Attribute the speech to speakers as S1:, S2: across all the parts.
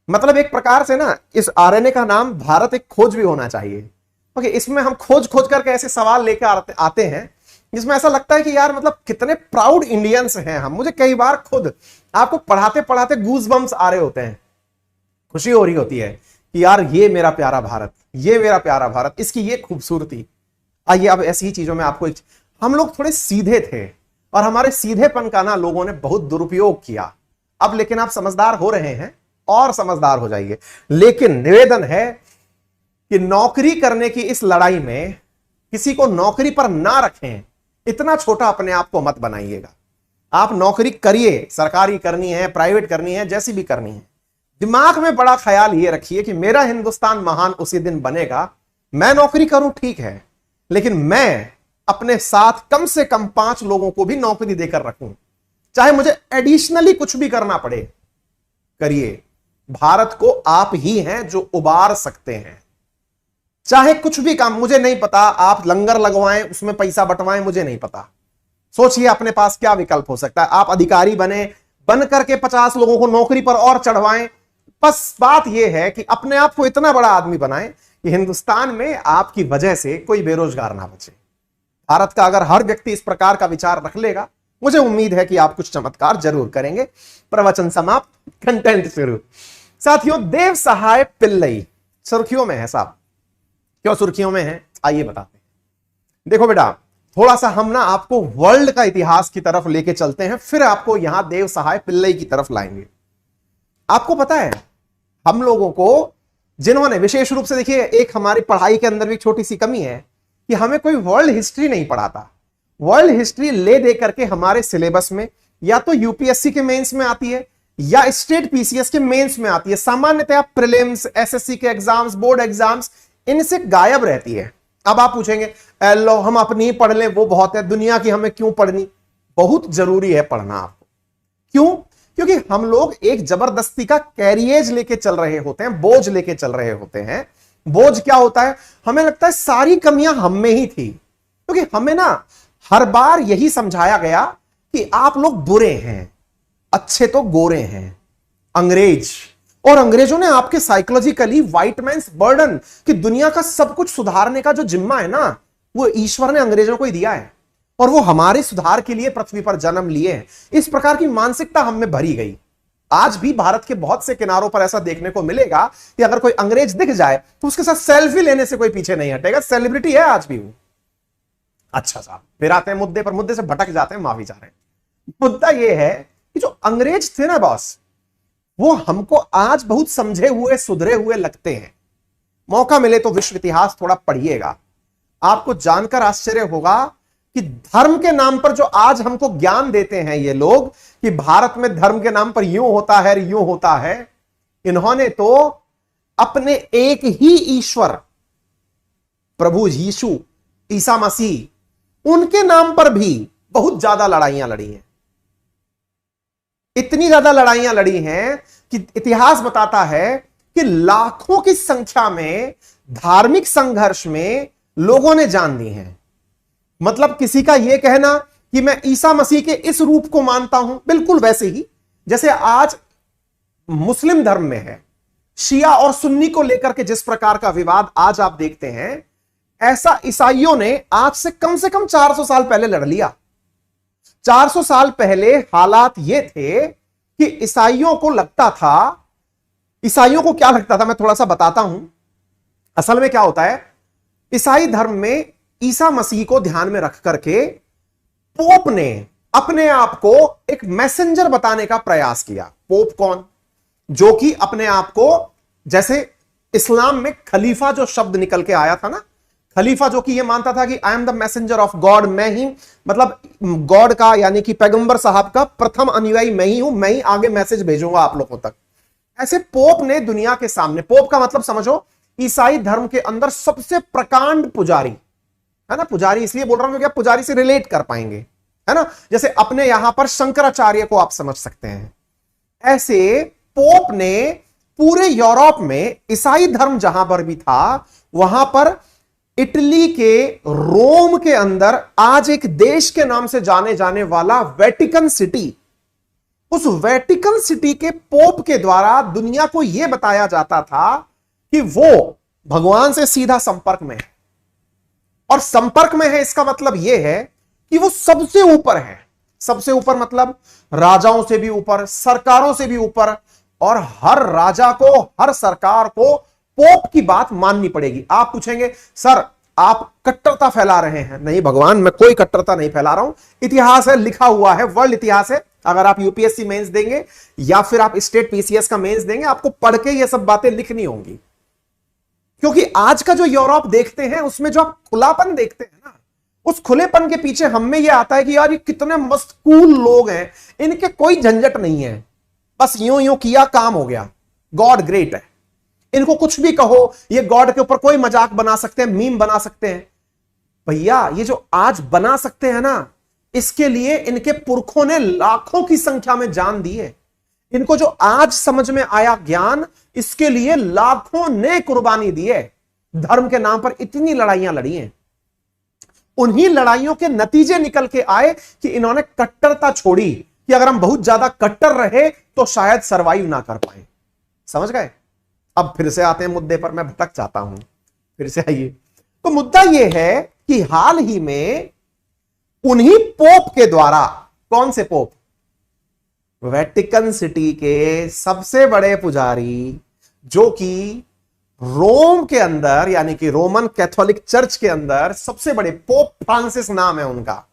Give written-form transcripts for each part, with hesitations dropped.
S1: मतलब एक प्रकार से ना इस आरएनए का नाम भारत एक खोज भी होना चाहिए। ओके, इसमें हम खोज खोज करके ऐसे सवाल लेकर आते हैं जिसमें ऐसा लगता है कि यार मतलब कितने प्राउड इंडियंस हैं हम। मुझे कई बार खुद आपको पढ़ाते पढ़ाते गूज बम्स आ रहे होते हैं, खुशी हो रही होती है कि यार ये मेरा प्यारा भारत, ये मेरा प्यारा भारत, इसकी ये खूबसूरती। आइए अब ऐसी ही चीजों में आपको हम लोग थोड़े सीधे थे और हमारे सीधेपन का ना लोगों ने बहुत दुरुपयोग किया। अब लेकिन आप समझदार हो रहे हैं और समझदार हो जाइए। लेकिन निवेदन है कि नौकरी करने की इस लड़ाई में किसी को नौकरी पर ना रखें, इतना छोटा अपने आप को मत बनाइएगा। आप नौकरी करिए, सरकारी करनी है, प्राइवेट करनी है, जैसी भी करनी है। दिमाग में बड़ा ख्याल यह रखिए कि मेरा हिंदुस्तान महान उसी दिन बनेगा। मैं नौकरी करूं ठीक है, लेकिन मैं अपने साथ कम से कम 5 लोगों को भी नौकरी देकर रखूं, चाहे मुझे एडिशनली कुछ भी करना पड़े। करिए, भारत को आप ही हैं जो उबार सकते हैं। चाहे कुछ भी काम, मुझे नहीं पता, आप लंगर लगवाएं, उसमें पैसा बंटवाएं, मुझे नहीं पता। सोचिए अपने पास क्या विकल्प हो सकता है। आप अधिकारी बन करके 50 लोगों को नौकरी पर और चढ़वाएं। बस बात यह है कि अपने आप को इतना बड़ा आदमी बनाएं कि हिंदुस्तान में आपकी वजह से कोई बेरोजगार ना बचे। भारत का अगर हर व्यक्ति इस प्रकार का विचार रख लेगा, मुझे उम्मीद है कि आप कुछ चमत्कार जरूर करेंगे। प्रवचन समाप्त, कंटेंट शुरू। साथियों, देव सहाय पिल्लई सुर्खियों में है साहब। क्यों सुर्खियों में है, आइए बताते हैं। देखो बेटा, थोड़ा सा हम ना आपको वर्ल्ड का इतिहास की तरफ लेके चलते हैं, फिर आपको यहां देव सहाय पिल्लई की तरफ लाएंगे। आपको पता है हम लोगों को, जिन्होंने विशेष रूप से, देखिए एक हमारी पढ़ाई के अंदर भी छोटी सी कमी है कि हमें कोई वर्ल्ड हिस्ट्री नहीं पढ़ाता। वर्ल्ड हिस्ट्री ले दे करके हमारे सिलेबस में या तो यूपीएससी के मेंस में आती है या स्टेट पीसीएस के मेंस में आती है। सामान्यतः प्रीलिम्स, एसएससी के एग्जाम्स, बोर्ड एग्जाम्स इनसे गायब रहती है। अब आप पूछेंगे लो हम अपनी ही पढ़ लें, वो बहुत है, दुनिया की हमें क्यों पढ़नी? बहुत जरूरी है पढ़ना आपको। क्यों? क्योंकि हम लोग एक जबरदस्ती का कैरियज लेके चल रहे होते हैं, बोझ लेके चल रहे होते हैं। बोझ क्या होता है? हमें लगता है सारी कमियां हम में ही थी, क्योंकि हमें ना हर बार यही समझाया गया कि आप लोग बुरे हैं, अच्छे तो गोरे हैं। अंग्रेज और अंग्रेजों ने आपके साइकोलॉजिकली व्हाइट मैन्स बर्डन कि दुनिया का सब कुछ सुधारने का जो जिम्मा है ना, वो ईश्वर ने अंग्रेजों को ही दिया है और वो हमारे सुधार के लिए पृथ्वी पर जन्म लिए हैं। इस प्रकार की मानसिकता हम में भरी गई। आज भी भारत के बहुत से किनारों पर ऐसा देखने को मिलेगा कि अगर कोई अंग्रेज दिख जाए तो उसके साथ सेल्फी लेने से कोई पीछे नहीं हटेगा। सेलिब्रिटी है आज भी वो। अच्छा साहब, फिर आते हैं मुद्दे पर, मुद्दे से भटक जाते हैं, माफी चाह रहे हैं। मुद्दा यह है कि जो अंग्रेज थे ना बॉस, वो हमको आज बहुत समझे हुए, सुधरे हुए लगते हैं। मौका मिले तो विश्व इतिहास थोड़ा पढ़िएगा, आपको जानकर आश्चर्य होगा कि धर्म के नाम पर जो आज हमको ज्ञान देते हैं ये लोग कि भारत में धर्म के नाम पर यूं होता है, यूं होता है, इन्होंने तो अपने एक ही ईश्वर प्रभु यीशु, ईसा मसीह, उनके नाम पर भी बहुत ज्यादा लड़ाइयां लड़ी हैं। इतनी ज्यादा लड़ाइयां लड़ी हैं कि इतिहास बताता है कि लाखों की संख्या में धार्मिक संघर्ष में लोगों ने जान दी है। मतलब किसी का यह कहना कि मैं ईसा मसीह के इस रूप को मानता हूं, बिल्कुल वैसे ही जैसे आज मुस्लिम धर्म में है, शिया और सुन्नी को लेकर के जिस प्रकार का विवाद आज आप देखते हैं, ऐसा ईसाइयों ने आज से कम 400 साल पहले लड़ लिया। 400 साल पहले हालात ये थे कि ईसाइयों को लगता था, ईसाइयों को क्या लगता था मैं थोड़ा सा बताता हूं। असल में क्या होता है, ईसाई धर्म में ईसा मसीह को ध्यान में रख करके पोप ने अपने आप को एक मैसेंजर बताने का प्रयास किया। पोप कौन? जो कि अपने आप को, जैसे इस्लाम में खलीफा जो शब्द निकल के आया था ना, खलीफा जो कि ये मानता था कि I am the messenger of God, मैं ही मतलब गॉड का यानी कि पैगंबर साहब का प्रथम अनुयायी मैं ही हूं, मैं ही आगे मैसेज भेजूंगा आप लोगों तक। ऐसे पोप ने दुनिया के सामने, पोप का मतलब समझो ईसाई धर्म के अंदर सबसे प्रकांड पुजारी है ना। पुजारी इसलिए बोल रहा हूं क्योंकि आप पुजारी से रिलेट कर पाएंगे, है ना। जैसे अपने यहां पर शंकराचार्य को आप समझ सकते हैं। ऐसे पोप ने पूरे यूरोप में ईसाई धर्म जहां पर भी था, वहां पर इटली के रोम के अंदर आज एक देश के नाम से जाने जाने वाला वेटिकन सिटी, उस वेटिकन सिटी के पोप के द्वारा दुनिया को यह बताया जाता था कि वो भगवान से सीधा संपर्क में है। और संपर्क में है इसका मतलब यह है कि वो सबसे ऊपर है। सबसे ऊपर मतलब राजाओं से भी ऊपर, सरकारों से भी ऊपर, और हर राजा को, हर सरकार को पोप की बात माननी पड़ेगी। आप पूछेंगे सर आप कट्टरता फैला रहे हैं। नहीं भगवान, मैं कोई कट्टरता नहीं फैला रहा हूं, इतिहास है, लिखा हुआ है, वर्ल्ड इतिहास है। अगर आप यूपीएससी मेंस देंगे या फिर आप स्टेट पीसीएस का मेंस देंगे, आपको पढ़ के ये सब बातें लिखनी होंगी। क्योंकि आज का जो यूरोप देखते हैं उसमें जो आप खुलापन देखते हैं ना, उस खुलेपन के पीछे हम में यह आता है कि यार ये कितने मस्त कूल लोग हैं, इनके कोई झंझट नहीं है, बस यूं यूं किया काम हो गया, गॉड ग्रेट है, इनको कुछ भी कहो, ये गॉड के ऊपर कोई मजाक बना सकते हैं, मीम बना सकते हैं। भैया ये जो आज बना सकते हैं ना, इसके लिए इनके पुरखों ने लाखों की संख्या में जान दी है। इनको जो आज समझ में आया ज्ञान, इसके लिए लाखों ने कुर्बानी दी है। धर्म के नाम पर इतनी लड़ाइयां लड़ी हैं, उन्हीं लड़ाइयों के नतीजे निकल के आए कि इन्होंने कट्टरता छोड़ी कि अगर हम बहुत ज्यादा कट्टर रहे तो शायद सरवाइव ना कर पाए। समझ गए? अब फिर से आते हैं मुद्दे पर, मैं भटक जाता हूं, फिर से आइए। तो मुद्दा यह है कि हाल ही में उन्हीं पोप के द्वारा, कौन से पोप? वेटिकन सिटी के सबसे बड़े पुजारी, जो कि रोम के अंदर यानी कि रोमन कैथोलिक चर्च के अंदर सबसे बड़े, पोप फ्रांसिस नाम है उनका,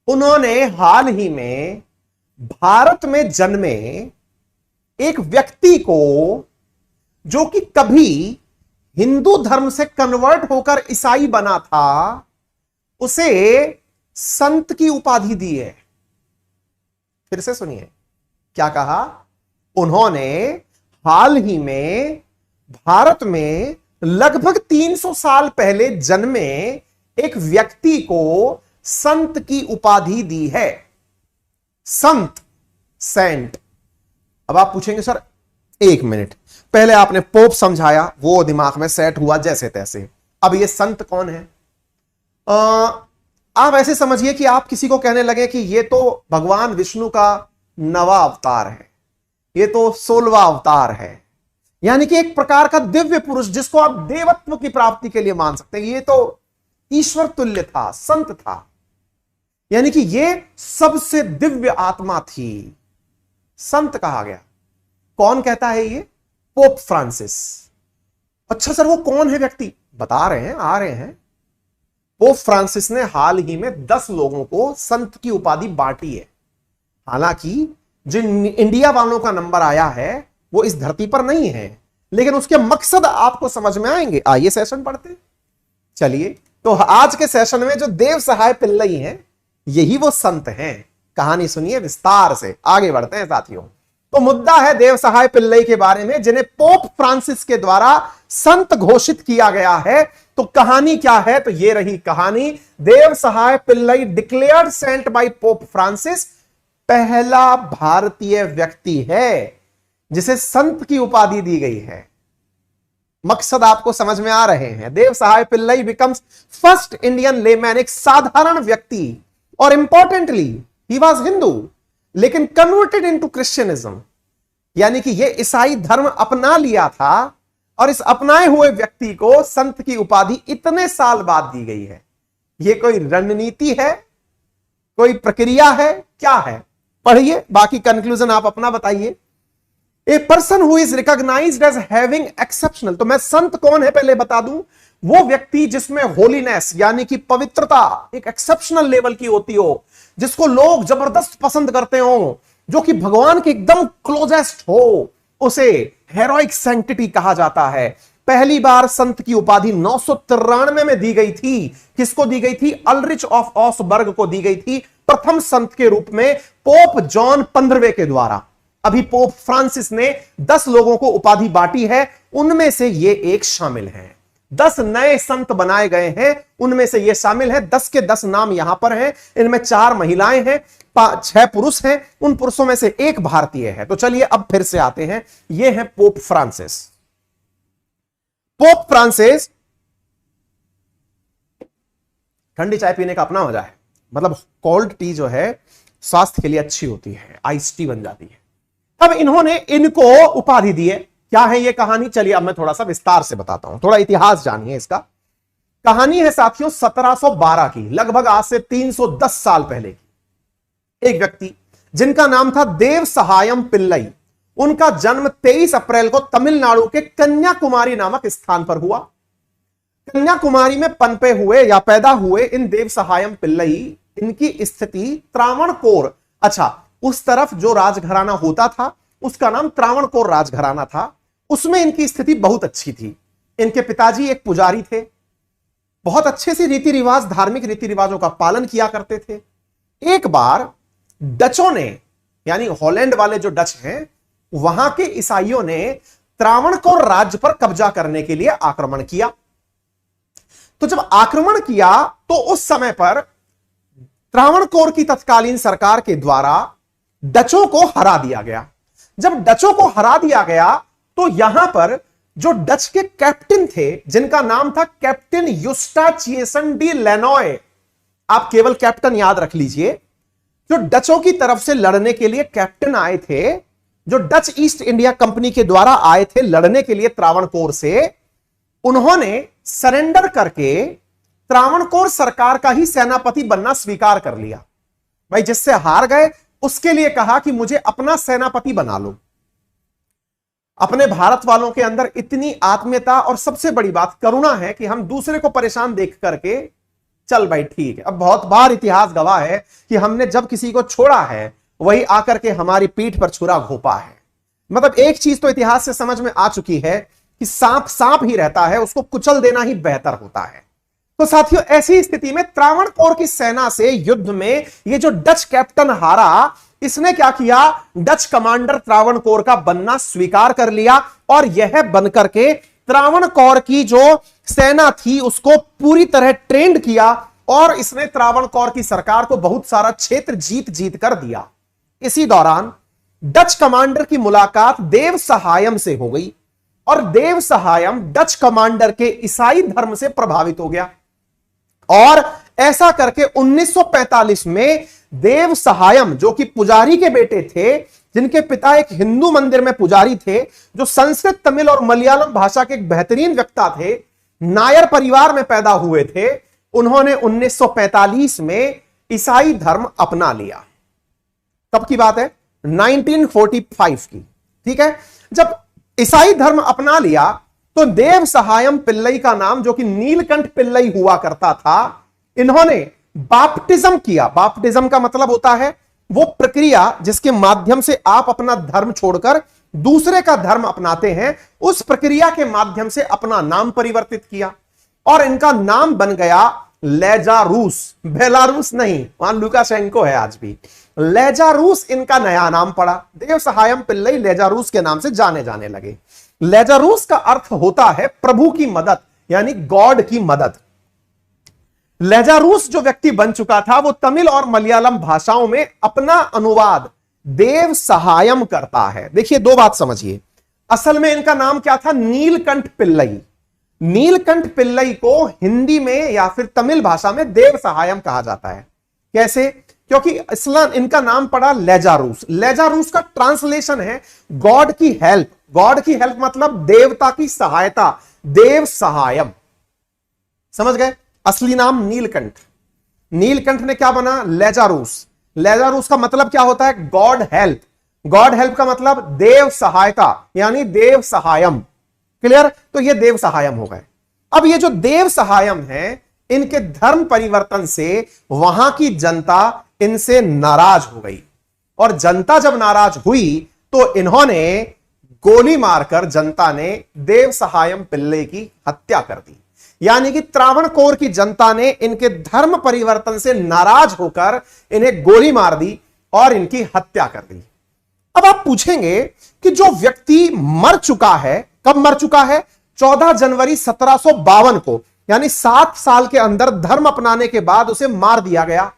S1: उन्होंने हाल ही में भारत में जन्मे एक व्यक्ति को, जो कि कभी हिंदू धर्म से कन्वर्ट होकर ईसाई बना था, उसे संत की उपाधि दी है। फिर से सुनिए क्या कहा उन्होंने। हाल ही में भारत में लगभग 300 साल पहले जन्मे एक व्यक्ति को संत की उपाधि दी है। संत, सेंट। अब आप पूछेंगे सर एक मिनट, पहले आपने पोप समझाया, वो दिमाग में सेट हुआ जैसे तैसे, अब ये संत कौन है? आप ऐसे समझिए कि आप किसी को कहने लगे कि ये तो भगवान विष्णु का नवा अवतार है, ये तो 16वां अवतार है, यानी कि एक प्रकार का दिव्य पुरुष जिसको आप देवत्व की प्राप्ति के लिए मान सकते हैं, ये तो ईश्वर तुल्य था, संत था, यानी कि ये सबसे दिव्य आत्मा थी, संत कहा गया। कौन कहता है ये? Pope Francis. अच्छा सर वो कौन है व्यक्ति? बता रहे हैं, आ रहे हैं। पोप फ्रांसिस ने हाल ही में 10 लोगों को संत की उपाधि बांटी है। हालांकि जिन इंडिया वालों का नंबर आया है वो इस धरती पर नहीं है, लेकिन उसके मकसद आपको समझ में आएंगे। आइए सेशन पढ़ते चलिए। तो आज के सेशन में जो देव सहाय पिल्लई हैं, यही वो संत हैं। कहानी सुनिए विस्तार से, आगे बढ़ते हैं साथियों। तो मुद्दा है देव सहाय पिल्लई के बारे में, जिन्हें पोप फ्रांसिस के द्वारा संत घोषित किया गया है। तो कहानी क्या है? तो ये रही कहानी। Dev Sahay Pillai declared saint by Pope Francis, पहला भारतीय व्यक्ति है जिसे संत की उपाधि दी गई है। मकसद आपको समझ में आ रहे हैं। Dev Sahay Pillai becomes first Indian layman, एक साधारण व्यक्ति, और इंपॉर्टेंटली ही वाज हिंदू लेकिन कन्वर्टेड इनटू क्रिश्चियनिज्म, यानी कि यह ईसाई धर्म अपना लिया था, और इस अपनाए हुए व्यक्ति को संत की उपाधि इतने साल बाद दी गई है। यह कोई रणनीति है, कोई प्रक्रिया है, क्या है? पढ़िए, बाकी कंक्लूजन आप अपना बताइए। A person who is recognised as having exceptional, तो मैं संत कौन है पहले बता दूं। वो व्यक्ति जिसमें होलीनेस यानी कि पवित्रता एक एक्सेप्शनल लेवल की होती हो, जिसको लोग जबरदस्त पसंद करते हो, जो कि भगवान के एकदम क्लोजेस्ट हो, उसे हेरोइक सैंक्टिटी कहा जाता है। पहली बार संत की उपाधि 993 में दी गई थी। किसको दी गई थी? अल्रिच ऑफ ऑसबर्ग को दी गई थी, प्रथम संत के रूप में पोप जॉन 15वें के द्वारा। अभी पोप फ्रांसिस ने 10 लोगों को उपाधि बांटी है, उनमें से ये एक शामिल है। 10 नए संत बनाए गए हैं, उनमें से ये शामिल है। 10 के 10 नाम यहां पर हैं। इनमें 4 महिलाएं हैं, 6 पुरुष हैं। उन पुरुषों में से एक भारतीय है। तो चलिए अब फिर से आते हैं। ये है पोप फ्रांसिस। पोप फ्रांसिस, ठंडी चाय पीने का अपना मजा है, मतलब कोल्ड टी जो है स्वास्थ्य के लिए अच्छी होती है, आइस टी बन जाती है। तब इन्होंने इनको उपाधि दी है। क्या है ये कहानी, चलिए अब मैं थोड़ा सा विस्तार से बताता हूं, थोड़ा इतिहास जानिए इसका। कहानी है साथियों 1712 की, लगभग आज से 310 साल पहले की। एक व्यक्ति जिनका नाम था देव सहायम पिल्लई, उनका जन्म 23 अप्रैल को तमिलनाडु के कन्याकुमारी नामक स्थान पर हुआ। कन्याकुमारी में पनपे हुए या पैदा हुए इन देव सहायम पिल्लई, इनकी स्थिति त्रावणकोर, अच्छा उस तरफ जो राजघराना होता था उसका नाम त्रावणकोर राजघराना था, उसमें इनकी स्थिति बहुत अच्छी थी। इनके पिताजी एक पुजारी थे, बहुत अच्छे से रीति रिवाज, धार्मिक रीति रिवाजों का पालन किया करते थे। एक बार डचों ने, यानी हॉलैंड वाले जो डच हैं, वहां के ईसाइयों ने त्रावणकोर राज्य पर कब्जा करने के लिए आक्रमण किया। तो जब आक्रमण किया तो उस समय पर त्रावणकोर की तत्कालीन सरकार के द्वारा डचों को हरा दिया गया। जब डचों को हरा दिया गया तो यहां पर जो डच के कैप्टन थे, जिनका नाम था कैप्टन युस्टाचियसन डी लेनॉय, आप केवल कैप्टन याद रख लीजिए, जो डचों की तरफ से लड़ने के लिए कैप्टन आए थे, जो डच ईस्ट इंडिया कंपनी के द्वारा आए थे लड़ने के लिए त्रावणकोर से, उन्होंने सरेंडर करके त्रावणकोर सरकार का ही सेनापति बनना स्वीकार कर लिया। भाई जिससे हार गए उसके लिए कहा कि मुझे अपना सेनापति बना लो। अपने भारत वालों के अंदर इतनी आत्मीयता और सबसे बड़ी बात करुणा है कि हम दूसरे को परेशान देख करके चल भाई ठीक है। अब बहुत बार इतिहास गवाह है कि हमने जब किसी को छोड़ा है वही आकर के हमारी पीठ पर छुरा घोंपा है। मतलब एक चीज तो इतिहास से समझ में आ चुकी है कि सांप सांप ही रहता है, उसको कुचल देना ही बेहतर होता है। तो साथियों ऐसी स्थिति में त्रावणकोर की सेना से युद्ध में ये जो डच कैप्टन हारा, इसने क्या किया, डच कमांडर त्रावणकोर का बनना स्वीकार कर लिया और यह बनकर के त्रावणकोर की जो सेना थी उसको पूरी तरह ट्रेंड किया और इसने त्रावणकोर की सरकार को बहुत सारा क्षेत्र जीत जीत कर दिया। इसी दौरान डच कमांडर की मुलाकात देव सहायम से हो गई और देव सहायम डच कमांडर के ईसाई धर्म से प्रभावित हो गया और ऐसा करके 1945 में देव सहायम, जो कि पुजारी के बेटे थे, जिनके पिता एक हिंदू मंदिर में पुजारी थे, जो संस्कृत, तमिल और मलयालम भाषा के एक बेहतरीन वक्ता थे, नायर परिवार में पैदा हुए थे, उन्होंने 1945 में ईसाई धर्म अपना लिया। कब की बात है, 1945 की, ठीक है। जब ईसाई धर्म अपना लिया तो देव सहायम पिल्लई का नाम, जो कि नीलकंठ पिल्लई हुआ करता था, इन्होंने बाप्टिज्म किया। बाप्टिज्म का मतलब होता है वो प्रक्रिया जिसके माध्यम से आप अपना धर्म छोड़कर दूसरे का धर्म अपनाते हैं, उस प्रक्रिया के माध्यम से अपना नाम परिवर्तित किया और इनका नाम बन गया लेजारूस। बेलारूस नहीं, वहां लुकाशेंको है आज भी। लेजारूस इनका नया नाम पड़ा। देव सहायम पिल्लई लेजारूस के नाम से जाने जाने लगे। लेजारूस का अर्थ होता है प्रभु की मदद, यानी गॉड की मदद। लेजारूस जो व्यक्ति बन चुका था वो तमिल और मलयालम भाषाओं में अपना अनुवाद देव सहायम करता है। देखिए दो बात समझिए, असल में इनका नाम क्या था, नीलकंठ पिल्लई। नीलकंठ पिल्लई को हिंदी में या फिर तमिल भाषा में देव सहायम कहा जाता है। कैसे, क्योंकि इस्लाम इनका नाम पड़ा लेजारूस। लेजारूस का ट्रांसलेशन है गॉड की हेल्प। गॉड की हेल्प मतलब देवता की सहायता, देव सहायम। समझ गए, असली नाम नीलकंठ। नीलकंठ ने क्या बना, लेजारूस। लेजारूस का मतलब क्या होता है, गॉड हेल्प। गॉड हेल्प का मतलब देव सहायता, यानी देव सहायम। क्लियर, तो ये देव सहायम हो गए। अब ये जो देव सहायम है, इनके धर्म परिवर्तन से वहां की जनता इनसे नाराज हो गई और जनता जब नाराज हुई तो इन्होंने गोली मारकर जनता ने देव सहायम पिल्लई की हत्या कर दी। यानी कि त्रावणकोर की जनता ने इनके धर्म परिवर्तन से नाराज होकर इन्हें गोली मार दी और इनकी हत्या कर दी। अब आप पूछेंगे कि जो व्यक्ति मर चुका है, कब मर चुका है, 14 जनवरी 1752 को, यानी 7 साल के अंदर धर्म अपनाने के बाद उसे मार दिया गया।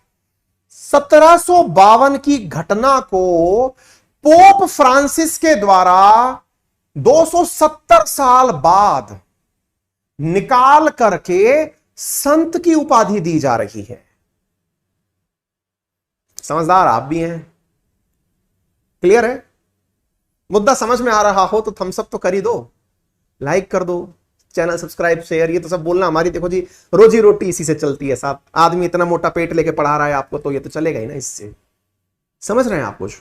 S1: 1752 की घटना को पोप फ्रांसिस के द्वारा 270 साल बाद निकाल करके संत की उपाधि दी जा रही है। समझदार आप भी हैं। क्लियर है? मुद्दा समझ में आ रहा हो तो थम्स अप तो कर ही दो, लाइक कर दो, चैनल सब्सक्राइब शेयर, ये तो सब बोलना हमारी देखो जी रोजी रोटी इसी से चलती है साहब। आदमी इतना मोटा पेट लेके पढ़ा रहा है आपको तो ये तो चलेगा ही ना इससे। समझ रहे हैं आप कुछ?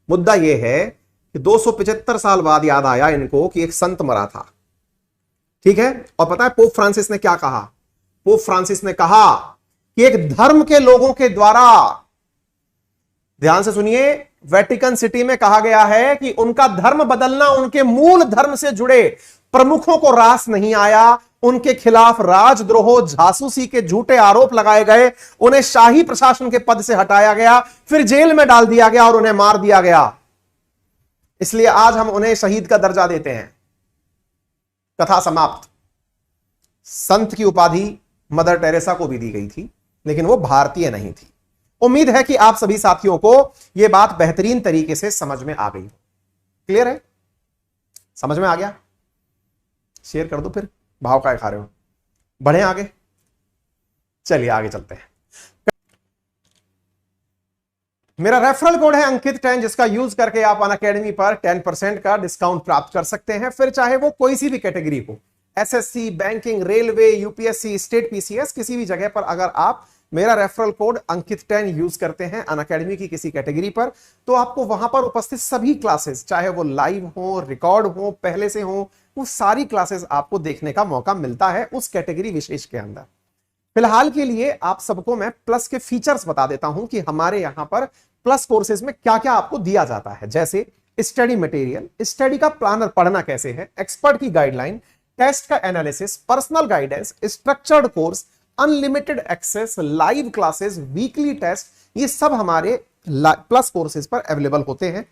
S1: मुद्दा ये है कि 275 साल बाद याद आया इनको कि एक संत मरा था, ठीक है। और पता है पोप फ्रांसिस ने क्या कहा? पोप फ्रांसिस ने कहा कि एक धर्म के लोगों के द्वारा, ध्यान से सुनिए, वेटिकन सिटी में कहा गया है कि उनका धर्म बदलना उनके मूल धर्म से जुड़े प्रमुखों को रास नहीं आया, उनके खिलाफ राजद्रोह जासूसी के झूठे आरोप लगाए गए, उन्हें शाही प्रशासन के पद से हटाया गया, फिर जेल में डाल दिया गया और उन्हें मार दिया गया। इसलिए आज हम उन्हें शहीद का दर्जा देते हैं। कथा समाप्त। संत की उपाधि मदर टेरेसा को भी दी गई थी, लेकिन वो भारतीय नहीं थी। उम्मीद है कि आप सभी साथियों को यह बात बेहतरीन तरीके से समझ में आ गई। क्लियर है? समझ में आ गया? शेयर कर दो फिर, भाव काय खा रहे हो। बढ़े आगे, चलिए आगे चलते हैं। मेरा रेफरल कोड है अंकित 10, जिसका यूज करके आप अनअकैडमी पर 10% का डिस्काउंट प्राप्त कर सकते हैं, फिर चाहे वो कोई सी भी कैटेगरी हो, SSC, banking, railway, UPSC, state PCS, किसी भी जगह पर अगर आप मेरा रेफरल कोड अंकित 10 यूज करते हैं अनअकैडमी की किसी कैटेगरी पर, तो आपको वहां पर उपस्थित सभी क्लासेस, चाहे वो लाइव हो, रिकॉर्ड हो, पहले से हो, वो सारी क्लासेस आपको देखने का मौका मिलता है उस कैटेगरी विशेष के अंदर। फिलहाल के लिए आप सबको मैं प्लस के फीचर्स बता देता हूं कि हमारे यहां पर प्लस कोर्सेज में क्या क्या आपको दिया जाता है, जैसे स्टडी मटेरियल, स्टडी का प्लानर पढ़ना कैसे है, एक्सपर्ट की गाइडलाइन, टेस्ट का analysis, personal guidance, structured course, unlimited access, live classes, weekly test, ये सब हमारे प्लस कोर्सेज पर अवेलेबल होते हैं।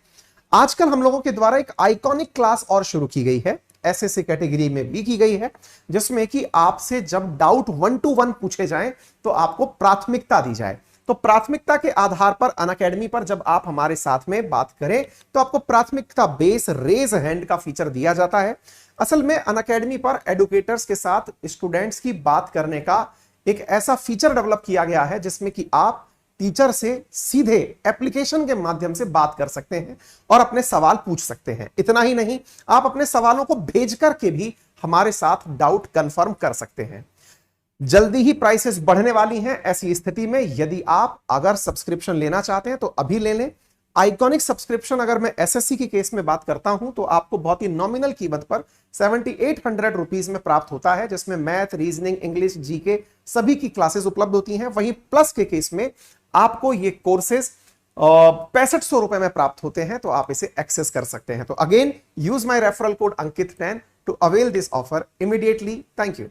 S1: आजकल हम लोगों के द्वारा एक आइकॉनिक क्लास और शुरू की गई है, एसएससी कैटेगरी में भी की गई है, जिसमें कि आपसे जब डाउट 1 to 1 पूछे जाएं तो आपको प्राथमिकता दी जाए। तो प्राथमिकता के आधार पर अनअकैडमी पर जब आप हमारे साथ में बात करें तो आपको प्राथमिकता बेस रेज हैंड का फीचर दिया जाता है। असल में अनअकैडमी पर एडुकेटर्स के साथ स्टूडेंट्स की बात करने का एक ऐसा फीचर डेवलप किया गया है जिसमें कि आप टीचर से सीधे एप्लीकेशन के माध्यम से बात कर सकते हैं और अपने सवाल पूछ सकते हैं। इतना ही नहीं, आप अपने सवालों को भेज करके भी हमारे साथ डाउट कंफर्म कर सकते हैं। जल्दी ही प्राइसेस बढ़ने वाली हैं। ऐसी स्थिति में यदि आप अगर सब्सक्रिप्शन लेना चाहते हैं तो अभी ले लें। आइकॉनिक सब्सक्रिप्शन अगर मैं एसएससी की केस में बात करता हूं तो आपको बहुत ही नॉमिनल कीमत पर 7800 रुपीज में प्राप्त होता है, जिसमें मैथ, रीजनिंग, इंग्लिश, जीके सभी की क्लासेस उपलब्ध होती हैं। वहीं प्लस के केस में आपको ये कोर्सेज 6500 रुपए में प्राप्त होते हैं, तो आप इसे एक्सेस कर सकते हैं। तो again use my referral code Ankit 10 to avail this offer immediately. Thank you.